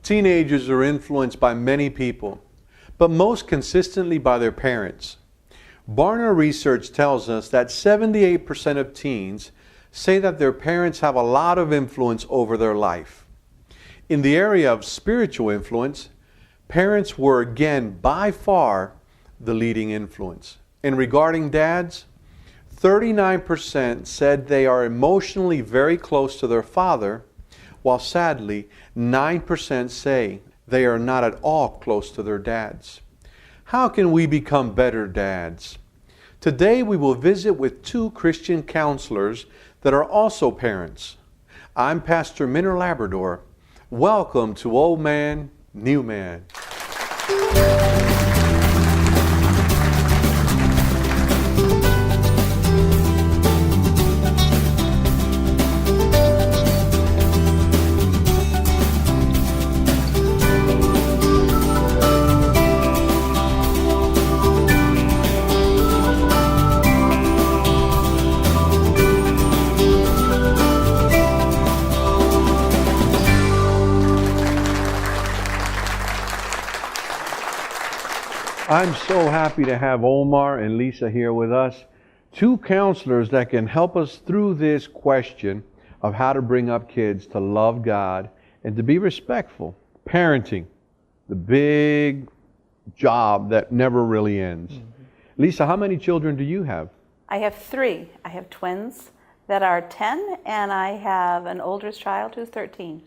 Teenagers are influenced by many people, but most consistently by their parents. Barna research tells us that 78% of teens say that their parents have a lot of influence over their life. In the area of spiritual influence, parents were again by far the leading influence. And regarding dads, 39% said they are emotionally very close to their father, while sadly, 9% say they are not at all close to their dads. How can we become better dads? Today we will visit with two Christian counselors that are also parents. I'm Pastor Minner Labrador. Welcome to Old Man, New Man. I'm so happy to have Omar and Lisa here with us, two counselors that can help us through this question of how to bring up kids to love God and to be respectful. Parenting, the big job that never really ends. Lisa, how many children do you have? I have three. I have twins that are 10, and I have an older child who's 13.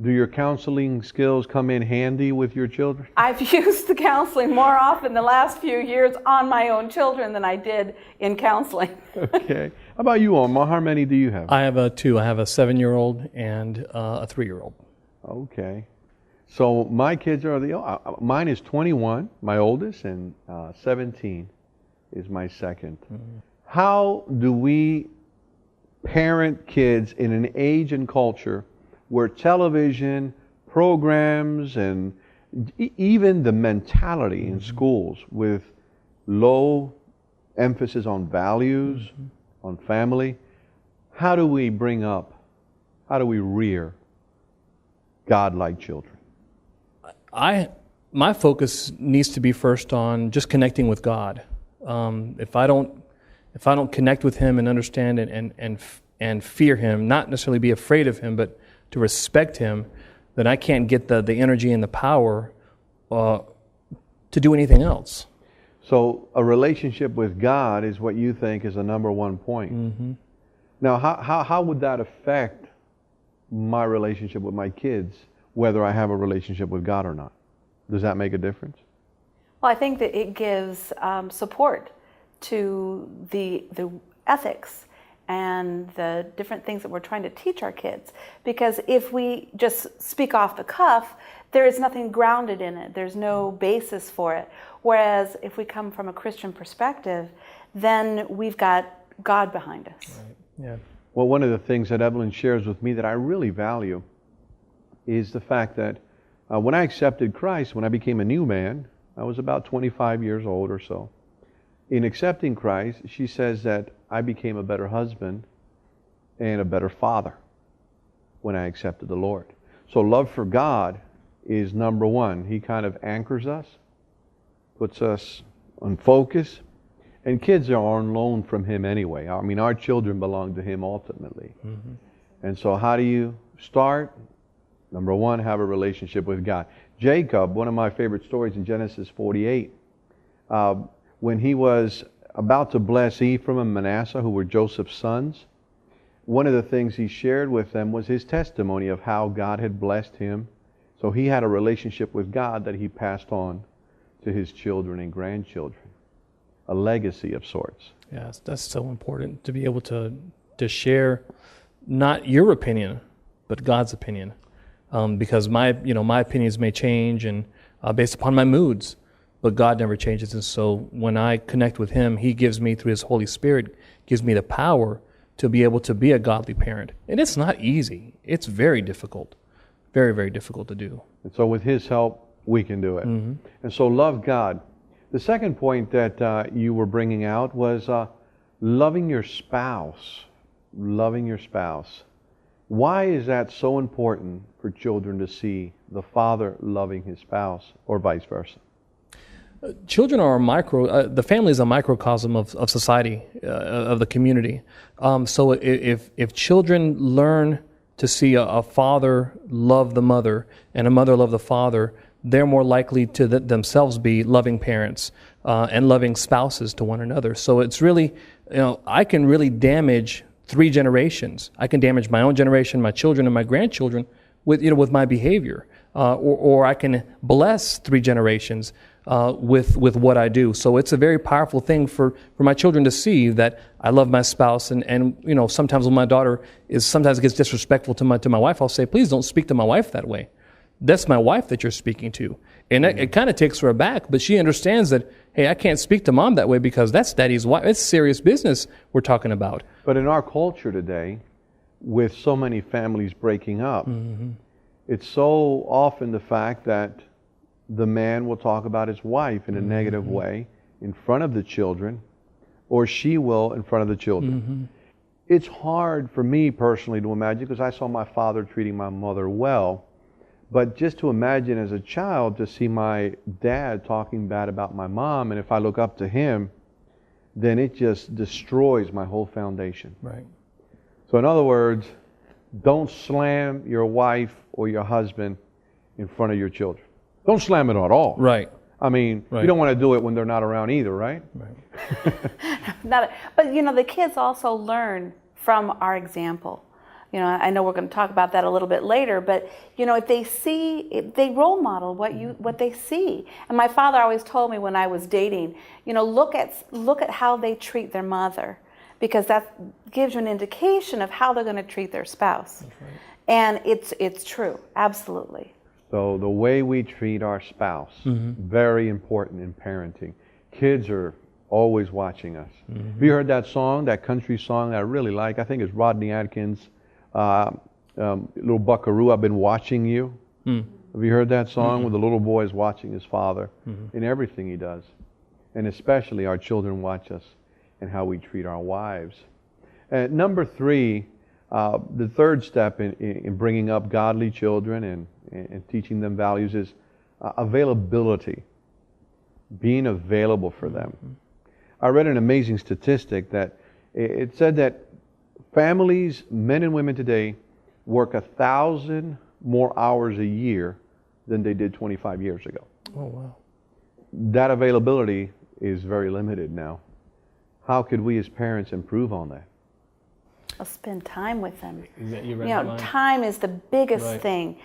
Do your counseling skills come in handy with your children? I've used the counseling more often the last few years on my own children than I did in counseling. Okay. How about you, Omar? How many do you have? I have two. I have a 7-year-old and a 3-year-old. Okay. So my kids are mine is 21, my oldest, and 17 is my second. Mm-hmm. How do we parent kids in an age and culture where television, programs, and even the mentality in schools with low emphasis on values, on family, how do we rear God-like children? My focus needs to be first on just connecting with God. If I don't connect with Him and understand and fear Him, not necessarily be afraid of Him, but to respect Him, then I can't get the energy and the power to do anything else. So a relationship with God is what you think is the number one point. Mm-hmm. Now, how would that affect my relationship with my kids, whether I have a relationship with God or not? Does that make a difference? Well, I think that it gives support to the ethics and the different things that we're trying to teach our kids. Because if we just speak off the cuff, there is nothing grounded in it. There's no basis for it. Whereas if we come from a Christian perspective, then we've got God behind us. Right. Yeah. Well, one of the things that Evelyn shares with me that I really value is the fact that when I accepted Christ, when I became a new man, I was about 25 years old or so. In accepting Christ, she says that I became a better husband and a better father when I accepted the Lord. So love for God is number one. He kind of anchors us, puts us on focus, and kids are on loan from Him anyway. I mean, our children belong to Him ultimately. Mm-hmm. And so how do you start? Number one, have a relationship with God. Jacob, one of my favorite stories in Genesis 48, when he was about to bless Ephraim and Manasseh, who were Joseph's sons, one of the things he shared with them was his testimony of how God had blessed him. So he had a relationship with God that he passed on to his children and grandchildren, a legacy of sorts. Yes, that's so important to be able to share not your opinion, but God's opinion, because my opinions may change and based upon my moods. But God never changes, and so when I connect with Him, He gives me, through His Holy Spirit, gives me the power to be able to be a godly parent. And it's not easy. It's very difficult. Very, very difficult to do. And so with His help, we can do it. Mm-hmm. And so love God. The second point that you were bringing out was loving your spouse. Loving your spouse. Why is that so important for children to see the father loving his spouse or vice versa? Children are the family is a microcosm of society, of the community. So if children learn to see a father love the mother and a mother love the father, they're more likely to themselves be loving parents and loving spouses to one another. So it's really, I can really damage 3 generations. I can damage my own generation, my children, and my grandchildren with my behavior, or I can bless 3 generations with what I do. So it's a very powerful thing for my children to see that I love my spouse, and sometimes when my daughter sometimes gets disrespectful to my wife, I'll say, please don't speak to my wife that way. That's my wife that you're speaking to. And it kind of takes her aback, but she understands that, hey, I can't speak to mom that way because that's daddy's wife. It's serious business we're talking about. But in our culture today, with so many families breaking up, it's so often the fact that the man will talk about his wife in a negative way in front of the children, or she will in front of the children. It's hard for me personally to imagine, because I saw my father treating my mother well, but just to imagine as a child to see my dad talking bad about my mom, and if I look up to him, then it just destroys my whole foundation. Right. So in other words, don't slam your wife or your husband in front of your children. Don't slam it at all. Right. I mean, you don't want to do it when they're not around either, right? But the kids also learn from our example. I know we're going to talk about that a little bit later, but if they role model what they see. And my father always told me when I was dating, look at how they treat their mother, because that gives you an indication of how they're going to treat their spouse. That's right. And it's true, absolutely. So the way we treat our spouse, very important in parenting. Kids are always watching us. Have you heard that song, that country song that I really like? I think it's Rodney Atkins. Little Buckaroo, I've been watching you. Have you heard that song where the little boy is watching his father in everything he does? And especially our children watch us and how we treat our wives. Number 3, the third step in bringing up godly children and teaching them values is availability, being available for them. I read an amazing statistic that it said that families, men and women today, work 1,000 more hours a year than they did 25 years ago. Oh, wow. That availability is very limited now. How could we as parents improve on that? I'll spend time with them. Right, time is the biggest thing.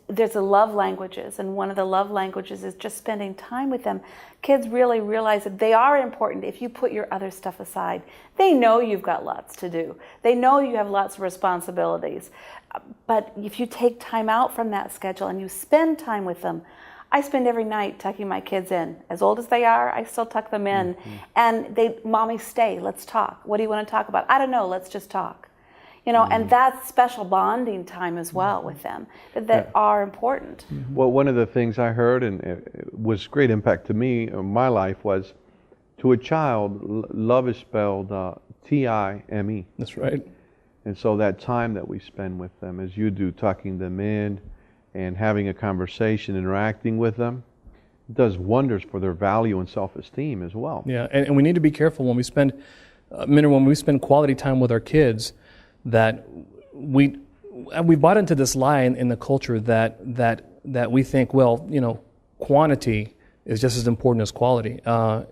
There's the love languages, and one of the love languages is just spending time with them. Kids really realize that they are important if you put your other stuff aside. They know you've got lots to do. They know you have lots of responsibilities. But if you take time out from that schedule and you spend time with them, I spend every night tucking my kids in. As old as they are, I still tuck them in. And Mommy, stay, let's talk. What do you want to talk about? I don't know, let's just talk. And that's special bonding time as well with them that are important. Well, one of the things I heard, and it was great impact to me in my life, was to a child, love is spelled T-I-M-E. That's right. And so that time that we spend with them, as you do, tucking them in, and having a conversation, interacting with them, does wonders for their value and self-esteem as well. Yeah, and we need to be careful when we spend quality time with our kids, that we bought into this lie in the culture that we think, well, quantity is just as important as quality.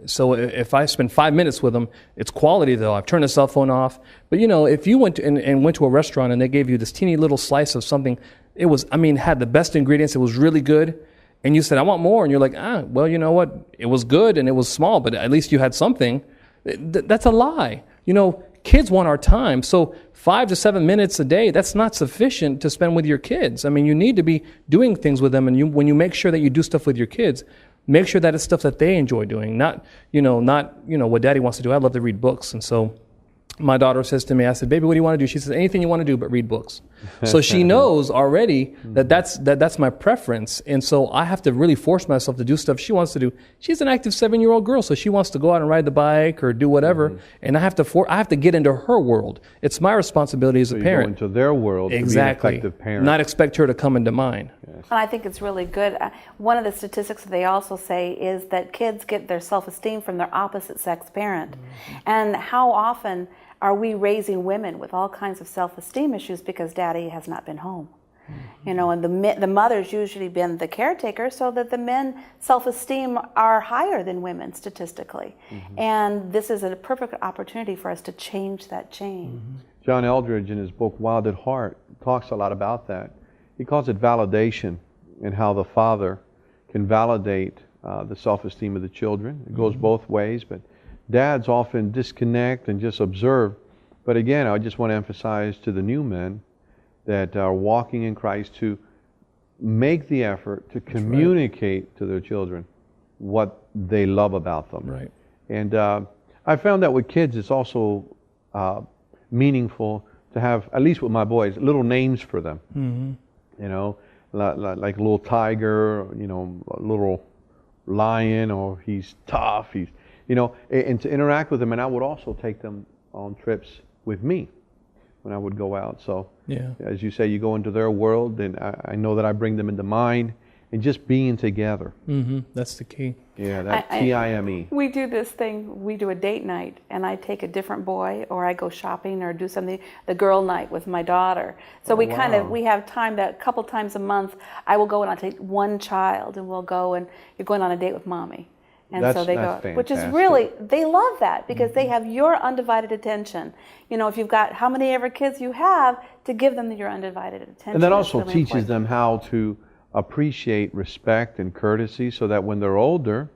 So if I spend 5 minutes with them, it's quality though. I've turned the cell phone off. But if you went to a restaurant and they gave you this teeny little slice of something, had the best ingredients, it was really good, and you said, I want more, and you're like, well, you know what? It was good and it was small, but at least you had something. That's a lie. Kids want our time. So 5 to 7 minutes a day, that's not sufficient to spend with your kids. You need to be doing things with them, and when you make sure that you do stuff with your kids, make sure that it's stuff that they enjoy doing, not what Daddy wants to do. I love to read books, and so my daughter says to me, I said, baby, what do you want to do? She says, anything you want to do, but read books. So she knows already that's my preference. And so I have to really force myself to do stuff she wants to do. She's an active 7-year-old girl, so she wants to go out and ride the bike or do whatever. And I have to get into her world. It's my responsibility as a parent. Go into their world Exactly. to be an effective parent. Not expect her to come into mine. And I think it's really good. One of the statistics that they also say is that kids get their self-esteem from their opposite sex parent. And how often are we raising women with all kinds of self-esteem issues because daddy has not been home? You know, and the mother's usually been the caretaker, so that the men's self-esteem are higher than women statistically. And this is a perfect opportunity for us to change that chain. John Eldredge, in his book Wild at Heart, talks a lot about that. He calls it validation, and how the father can validate the self-esteem of the children. It goes both ways, but dads often disconnect and just observe. But again, I just want to emphasize to the new men that are walking in Christ to make the effort to communicate to their children what they love about them. Right. And I found that with kids, it's also meaningful to have, at least with my boys, little names for them. You know, like a little tiger, you know, a little lion, or he's tough, he's, you know, and to interact with them. And I would also take them on trips with me when I would go out. So, as you say, you go into their world, and I know that I bring them into mine, and just being together. That's the key. Yeah, that TIME. We do this thing, we do a date night, and I take a different boy, or I go shopping or do something, the girl night with my daughter. So we have time that a couple times a month, I will go and I'll take one child, and we'll go, and you're going on a date with mommy. And so they go, fantastic. which is really, they love that, because they have your undivided attention. You know, if you've got how many ever kids you have, to give them your undivided attention. And that also really teaches important. them how to appreciate respect and courtesy, so that when they're older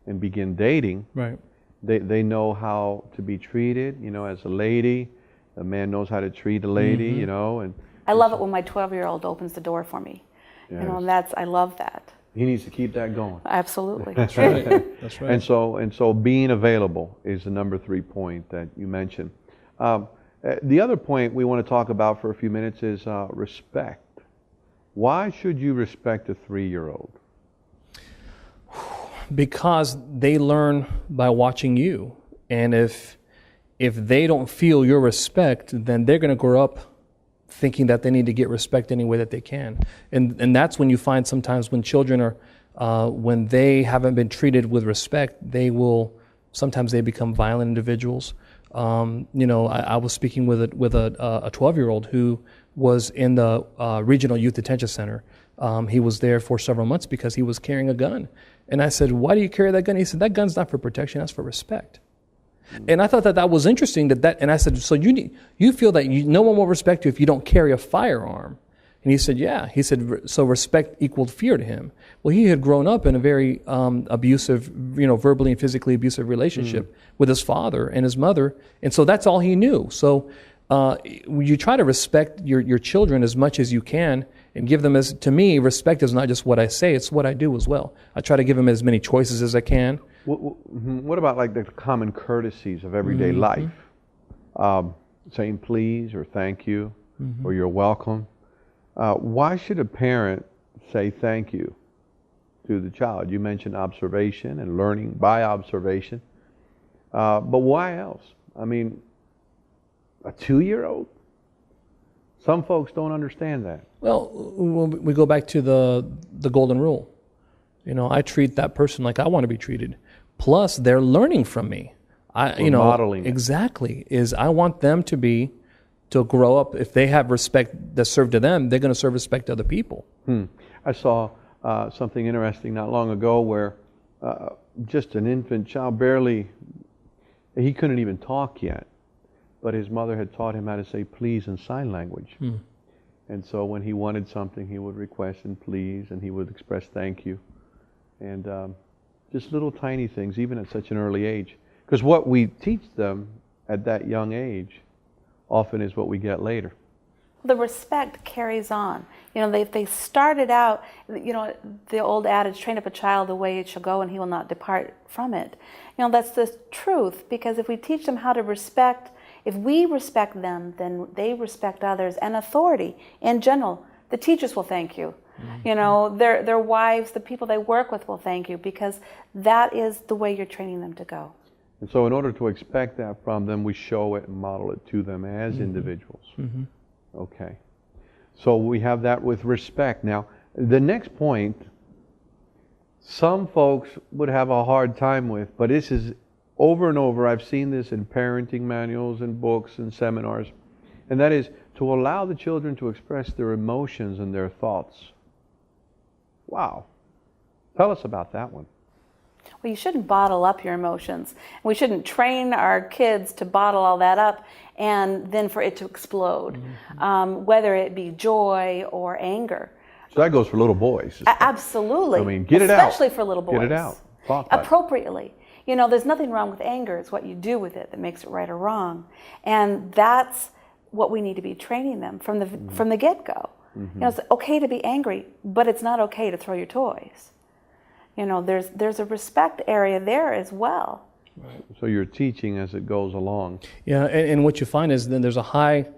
and begin dating, Right. they know how to be treated, you know, as a lady. A man knows how to treat a lady, you know. And I love it when my 12-year-old opens the door for me. You know, and I love that. he needs to keep that going. Absolutely. That's right. That's right. And so being available is the number 3 point that you mentioned. The other point we want to talk about for a few minutes is respect. Why should you respect a 3-year-old? Because they learn by watching you. And if they don't feel your respect, then they're going to grow up thinking that they need to get respect any way that they can. And that's when you find sometimes when children are, when they haven't been treated with respect, sometimes they become violent individuals. You know, I was speaking with a 12-year-old who was in the regional youth detention center. He was there for several months because he was carrying a gun. And I said, why do you carry that gun? He said, that gun's not for protection, that's for respect. And I thought that was interesting. And I said, so you feel that no one will respect you if you don't carry a firearm? And he said, yeah. He said, so respect equaled fear to him. Well, he had grown up in a very abusive, you know, verbally and physically abusive relationship with his father and his mother. And so that's all he knew. So you try to respect your children as much as you can and give them to me, respect is not just what I say, it's what I do as well. I try to give them as many choices as I can. What about like the common courtesies of everyday life? Saying please or thank you or you're welcome. Why should a parent say thank you to the child? You mentioned observation and learning by observation. But why else? I mean, a 2-year-old? Some folks don't understand that. Well, we go back to the golden rule. You know, I treat that person like I want to be treated. Plus, they're learning from me. Modeling. Exactly. I want them to grow up. If they have respect that's served to them, they're going to serve respect to other people. I saw something interesting not long ago where just an infant child, he couldn't even talk yet, but his mother had taught him how to say please in sign language. And so when he wanted something, he would request and please, and he would express thank you. And just little tiny things, even at such an early age. Because what we teach them at that young age often is what we get later. The respect carries on. You know, they started out, you know, the old adage, train up a child the way it shall go and he will not depart from it. You know, that's the truth, because if we teach them how to respect If we respect them, then they respect others, and authority in general. The teachers will thank you. You know, their wives, the people they work with will thank you, because that is the way you're training them to go. And so in order to expect that from them, we show it and model it to them as individuals. Okay. So we have that with respect. Now, the next point, some folks would have a hard time with, but this is over and over. I've seen this in parenting manuals and books and seminars, and that is to allow the children to express their emotions and their thoughts. Wow. Tell us about that one. Well, you shouldn't bottle up your emotions. We shouldn't train our kids to bottle all that up and then for it to explode, whether it be joy or anger. So that goes for little boys. Absolutely. I mean, get it out. Especially for little boys. Get it out. Talk about it. Appropriately. You know, there's nothing wrong with anger. It's what you do with it that makes it right or wrong. And that's what we need to be training them from the get-go. You know, it's okay to be angry, but it's not okay to throw your toys. You know, there's a respect area there as well. Right. So you're teaching as it goes along. Yeah, and what you find is then there's a high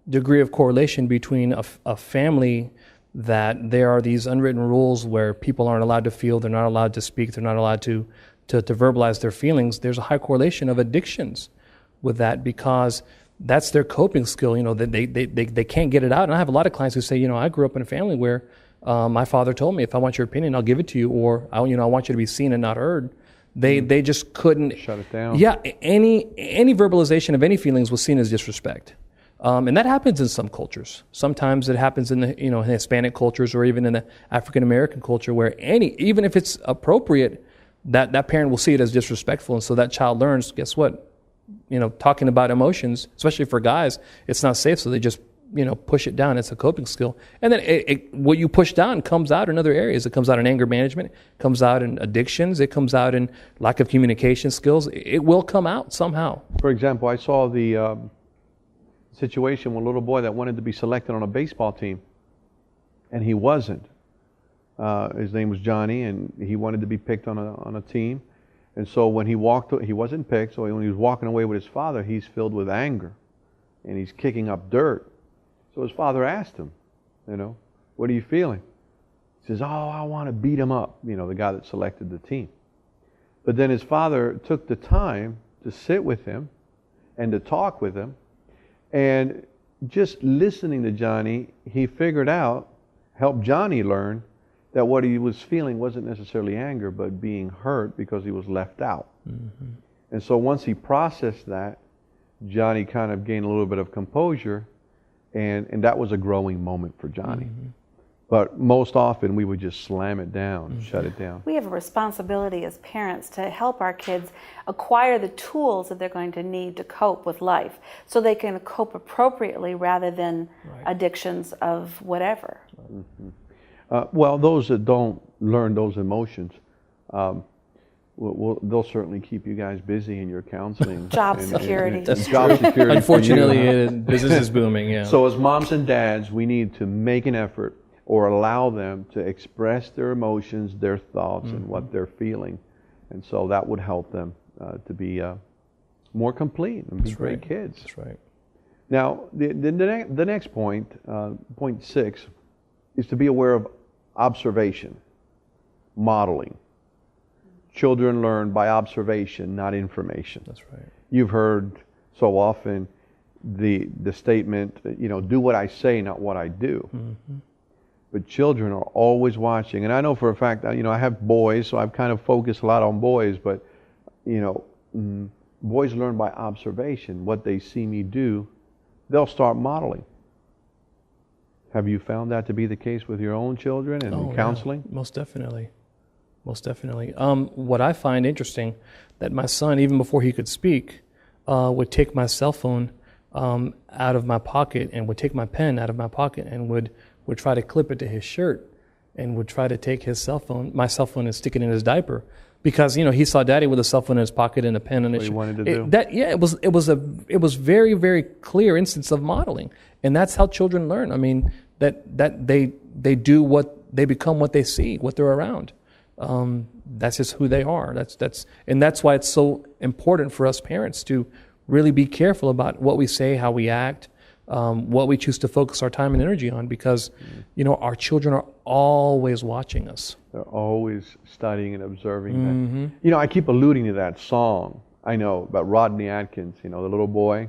degree of correlation between a family that there are these unwritten rules where people aren't allowed to feel, they're not allowed to speak, they're not allowed to verbalize their feelings. There's a high correlation of addictions with that, because that's their coping skill. You know, they can't get it out. And I have a lot of clients who say, you know, I grew up in a family where my father told me, if I want your opinion, I'll give it to you, or I want you to be seen and not heard. They just couldn't shut it down. Yeah, any verbalization of any feelings was seen as disrespect, and that happens in some cultures. Sometimes it happens in the in Hispanic cultures, or even in the African American culture, where even if it's appropriate, that parent will see it as disrespectful, and so that child learns. Guess what? Talking about emotions, especially for guys, it's not safe, so they just push it down. It's a coping skill. And then what you push down comes out in other areas. It comes out in anger management, it comes out in addictions, it comes out in lack of communication skills. It will come out somehow. For example, I saw the situation with a little boy that wanted to be selected on a baseball team, and he wasn't. His name was Johnny, and he wanted to be picked on a team. And so when he wasn't picked, so when he was walking away with his father, he's filled with anger, and he's kicking up dirt. So his father asked him, what are you feeling? He says, I want to beat him up, the guy that selected the team. But then his father took the time to sit with him and to talk with him. And just listening to Johnny, he figured out, helped Johnny learn that what he was feeling wasn't necessarily anger, but being hurt because he was left out. Mm-hmm. And so once he processed that, Johnny kind of gained a little bit of composure. And that was a growing moment for Johnny. Mm-hmm. But most often we would just slam it down, shut it down. We have a responsibility as parents to help our kids acquire the tools that they're going to need to cope with life, so they can cope appropriately rather than addictions of whatever. Mm-hmm. Well, those that don't learn those emotions, they'll certainly keep you guys busy in your counseling. Job security. Job security. Unfortunately, business is booming, yeah. So as moms and dads, we need to make an effort or allow them to express their emotions, their thoughts, and what they're feeling. And so that would help them to be more complete and be great kids. That's right. Now, the next point, point 6, is to be aware of observation, modeling. Children learn by observation, not information. That's right. You've heard so often the statement, do what I say, not what I do. Mm-hmm. But children are always watching. And I know for a fact, I have boys, so I've kind of focused a lot on boys, but, boys learn by observation. What they see me do, they'll start modeling. Have you found that to be the case with your own children and counseling? Yeah. Most definitely. Most definitely. What I find interesting, that my son, even before he could speak, would take my cell phone out of my pocket and would take my pen out of my pocket and would try to clip it to his shirt and would try to take my cell phone and stick it in his diaper, because he saw Daddy with a cell phone in his pocket and a pen in his shirt. What he wanted to do. It was very, very clear instance of modeling, and that's how children learn. I mean, that they do they become what they see, what they're around. That's just who they are. That's why it's so important for us parents to really be careful about what we say, how we act, what we choose to focus our time and energy on, because, our children are always watching us. They're always studying and observing that. I keep alluding to that song. I know about Rodney Atkins, the little boy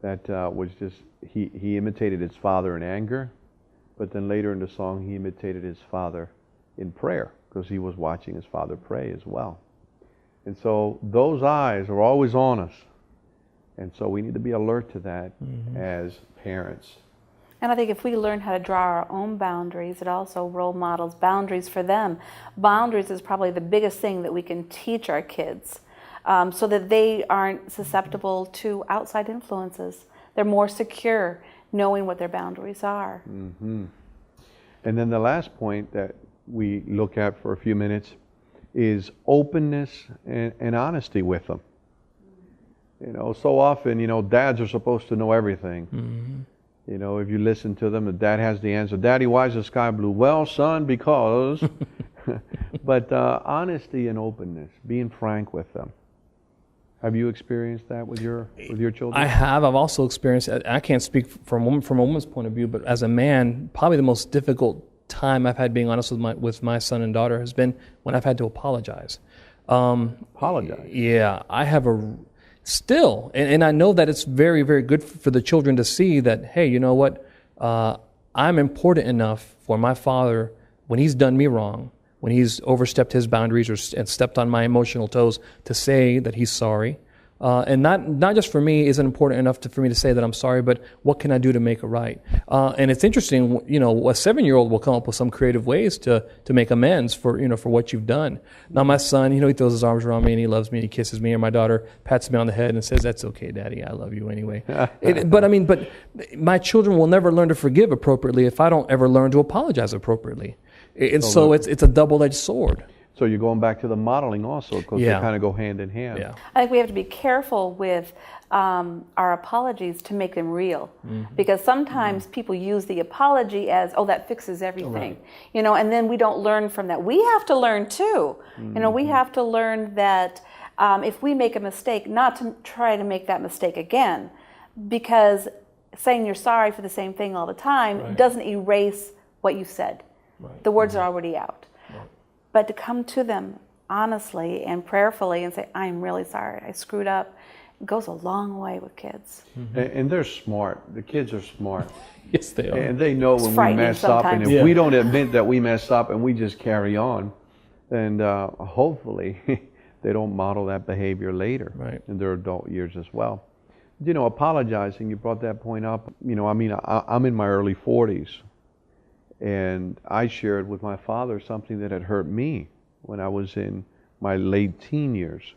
that was just, he imitated his father in anger, but then later in the song he imitated his father in prayer, because he was watching his father pray as well. And so those eyes are always on us. And so we need to be alert to that as parents. And I think if we learn how to draw our own boundaries, it also role models boundaries for them. Boundaries is probably the biggest thing that we can teach our kids, so that they aren't susceptible to outside influences. They're more secure knowing what their boundaries are. And then the last point that we look at for a few minutes is openness and honesty with them. So often, dads are supposed to know everything. If you listen to them, the dad has the answer. Daddy, why is the sky blue? Well, son, because. But honesty and openness, being frank with them. Have you experienced that with your children? I have. I've also experienced it. I can't speak from a woman's point of view, but as a man, probably the most difficult time I've had being honest with my son and daughter has been when I've had to apologize. Apologize? Yeah, I have still, and I know that it's very, very good for the children to see that, hey, you know what? I'm important enough for my father when he's done me wrong, when he's overstepped his boundaries and stepped on my emotional toes, to say that he's sorry. And not just for me is it important enough for me to say that I'm sorry, but what can I do to make it right? And it's interesting, a 7-year-old will come up with some creative ways to make amends for what you've done. Now my son, he throws his arms around me and he loves me and he kisses me, and my daughter pats me on the head and says, "That's okay, Daddy, I love you anyway." But my children will never learn to forgive appropriately if I don't ever learn to apologize approprially. And so it's a double-edged sword. So you're going back to the modeling also, because they kind of go hand in hand. Yeah. I think we have to be careful with our apologies to make them real, because sometimes people use the apology as, "Oh, that fixes everything," and then we don't learn from that. We have to learn too. We have to learn that if we make a mistake, not to try to make that mistake again, because saying you're sorry for the same thing all the time doesn't erase what you said. The words are already out. But to come to them honestly and prayerfully and say, "I'm really sorry, I screwed up," goes a long way with kids. And they're smart. The kids are smart. Yes, they are. And they know when we mess up. And if we don't admit that we mess up and we just carry on, then hopefully they don't model that behavior later in their adult years as well. Apologizing, you brought that point up. I'm in my early 40s. And I shared with my father something that had hurt me when I was in my late teen years.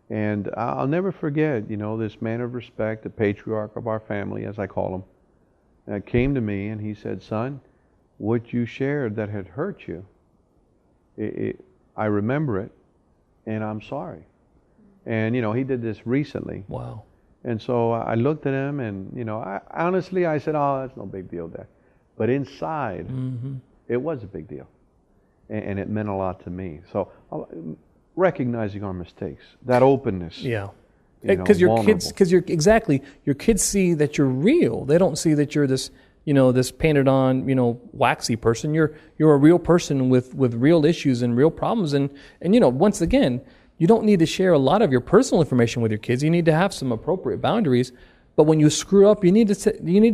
And I'll never forget, this man of respect, the patriarch of our family, as I call him, came to me and he said, "Son, what you shared that had hurt you, I remember it, and I'm sorry." And, he did this recently. Wow. And so I looked at him and, honestly, I said, "Oh, that's no big deal, Dad." But inside, it was a big deal. And it meant a lot to me. So recognizing our mistakes, that openness. Yeah. Because your kids see that you're real. They don't see that you're this, this painted on, waxy person. You're a real person with real issues and real problems. And once again, you don't need to share a lot of your personal information with your kids. You need to have some appropriate boundaries. But when you screw up, you need to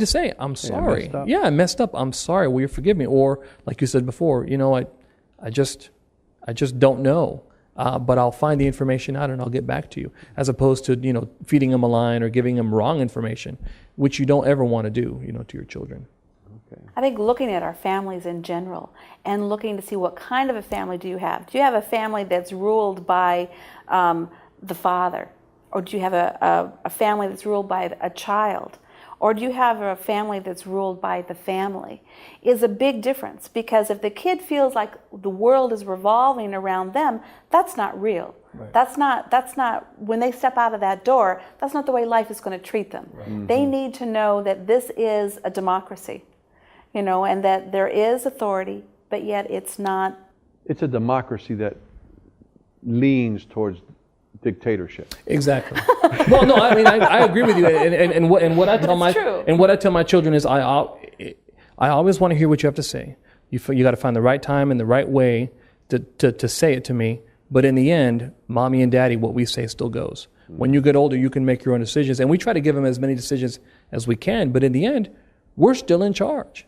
say, "I'm sorry. I messed up. I'm sorry. Will you forgive me?" Or like you said before, I just don't know. But I'll find the information out and I'll get back to you. As opposed to feeding them a line or giving them wrong information, which you don't ever want to do to your children. Okay. I think looking at our families in general and looking to see what kind of a family do you have. Do you have a family that's ruled by the father? Or do you have a family that's ruled by a child? Or do you have a family that's ruled by the family? Is a big difference, because if the kid feels like the world is revolving around them, that's not real. Right. That's not when they step out of that door, that's not the way life is going to treat them. Right. They need to know that this is a democracy, and that there is authority, but yet it's not. It's a democracy that leans towards dictatorship. Exactly. Well, no, I mean, I agree with you. And what I tell my children is, I always want to hear what you have to say. You got to find the right time and the right way to say it to me. But in the end, mommy and daddy, what we say still goes. When you get older, you can make your own decisions. And we try to give them as many decisions as we can. But in the end, we're still in charge.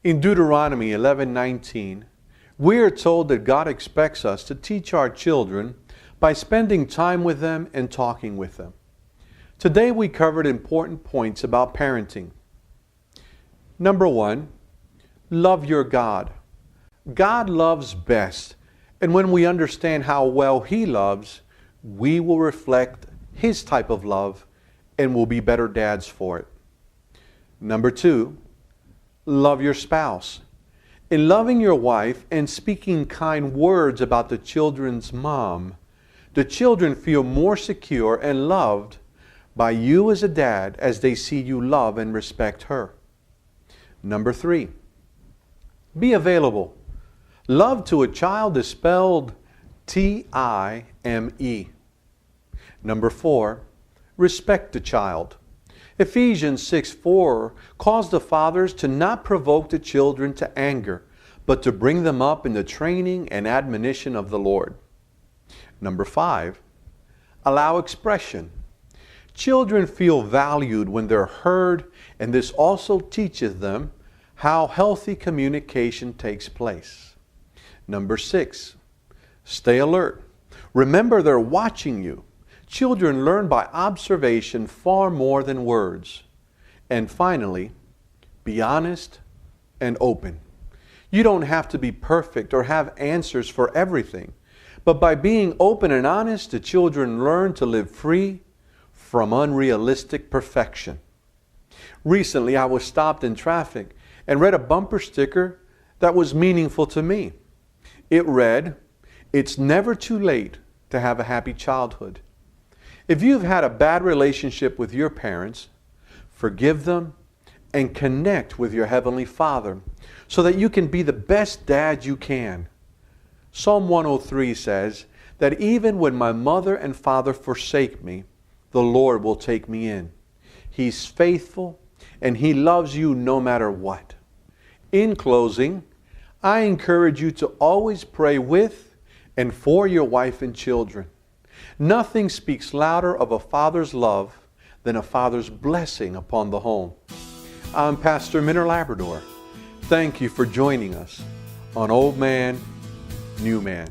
In Deuteronomy 11:19, we are told that God expects us to teach our children by spending time with them and talking with them. Today we covered important points about parenting. Number 1, love your God. God loves best, and when we understand how well He loves, we will reflect His type of love and will be better dads for it. Number 2, love your spouse. In loving your wife and speaking kind words about the children's mom, the children feel more secure and loved by you as a dad as they see you love and respect her. Number 3, be available. Love to a child is spelled T-I-M-E. Number 4, respect the child. Ephesians 6:4 calls the fathers to not provoke the children to anger, but to bring them up in the training and admonition of the Lord. Number 5, allow expression. Children feel valued when they're heard, and this also teaches them how healthy communication takes place. Number 6, stay alert. Remember, they're watching you. Children learn by observation far more than words. And finally, be honest and open. You don't have to be perfect or have answers for everything. But by being open and honest, the children learn to live free from unrealistic perfection. Recently, I was stopped in traffic and read a bumper sticker that was meaningful to me. It read, "It's never too late to have a happy childhood." If you've had a bad relationship with your parents, forgive them and connect with your Heavenly Father so that you can be the best dad you can. Psalm 103 says that even when my mother and father forsake me, the Lord will take me in. He's faithful and He loves you no matter what. In closing, I encourage you to always pray with and for your wife and children. Nothing speaks louder of a father's love than a father's blessing upon the home. I'm Pastor Minner Labrador. Thank you for joining us on Old Man, New Man.